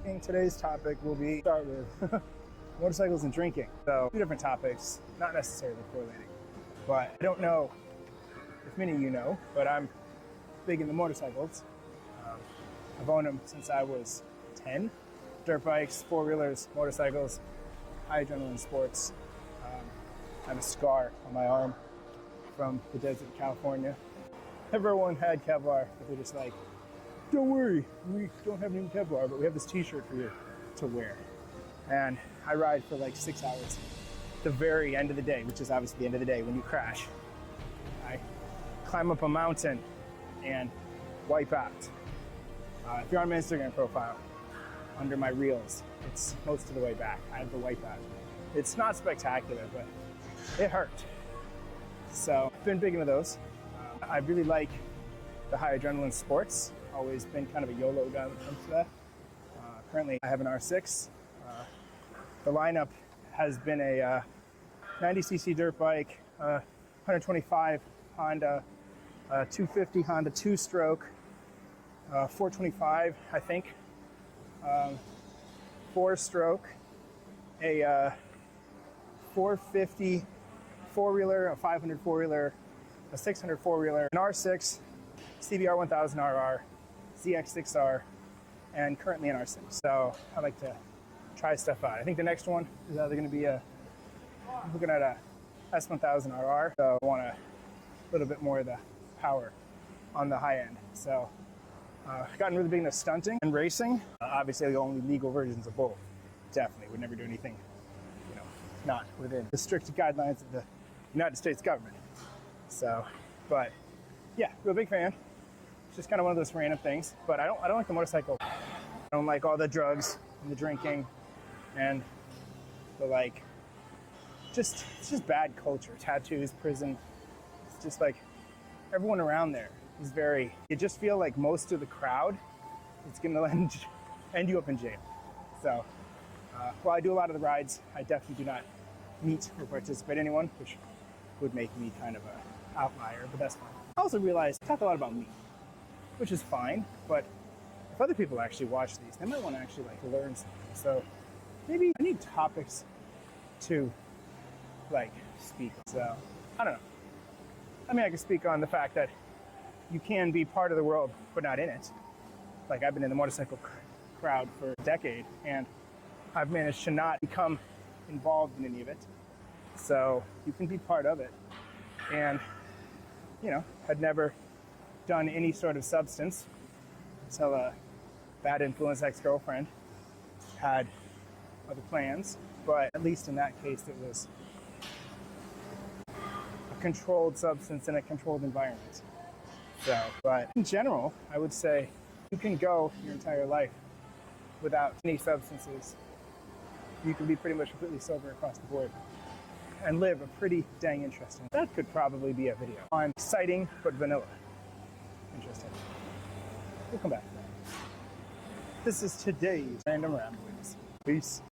talking. Today's topic will be start with motorcycles and drinking. So two different topics, not necessarily correlating. But I don't know if many of you know, but I'm big into motorcycls. I've owned them since I was 10. Dirt bikes, four-wheelers, motorcycles, high adrenaline sports. I have a scar on my arm from the desert of California. Everyone had Kevlar, but they're just like, don't worry, we don't have any Kevlar, but we have this t-shirt for you to wear. And I ride for like 6 hours. The very end of the day, which is obviously the end of the day when you crash, I climb up a mountain and wipe out. If you're on my Instagram profile, under my reels, it's most of the way back. I have the wipe out. It's not spectacular, but it hurt. So I've been big into those. I really like the high adrenaline sports. Always been kind of a YOLO guy when it comes to that. Currently, I have an R6. The lineup has been a 90cc dirt bike, 125 Honda, 250 Honda two-stroke, 425, I think, four-stroke, a 450 four-wheeler, a 500 four-wheeler, a 600 four-wheeler, an R6, CBR 1000 RR, ZX6R, and currently an R6. So I like to try stuff out. I think the next one is either going to be I'm looking at a S1000 RR. So I want a little bit more of the power on the high end. So I've gotten really big into stunting and racing. Obviously, the only legal versions of both. Definitely would never do anything, not within the strict guidelines of the United States government. So, but yeah, real big fan. It's just kind of one of those random things. But I don't like the motorcycle. I don't like all the drugs and the drinking and the it's just bad culture. Tattoos, prison. It's just like everyone around there is you just feel like most of the crowd is going to end you up in jail. So while I do a lot of the rides, I definitely do not meet or participate in anyone, which would make me kind of an outlier, but that's fine. I also realized I talk a lot about me, which is fine, but if other people actually watch these, they might want to actually learn something. So maybe I need topics to speak on. So I don't know. I mean, I can speak on the fact that you can be part of the world, but not in it. I've been in the motorcycle crowd for a decade, and I've managed to not become involved in any of it. So you can be part of it. And, had never done any sort of substance until a bad influence ex-girlfriend had other plans. But at least in that case, it was a controlled substance in a controlled environment. So, but in general, I would say you can go your entire life without any substances. You can be pretty much completely sober across the board and live a pretty dang interesting. That could probably be a video on exciting but vanilla. Interesting. We'll come back to that. This is today's Random Ramblings. Peace.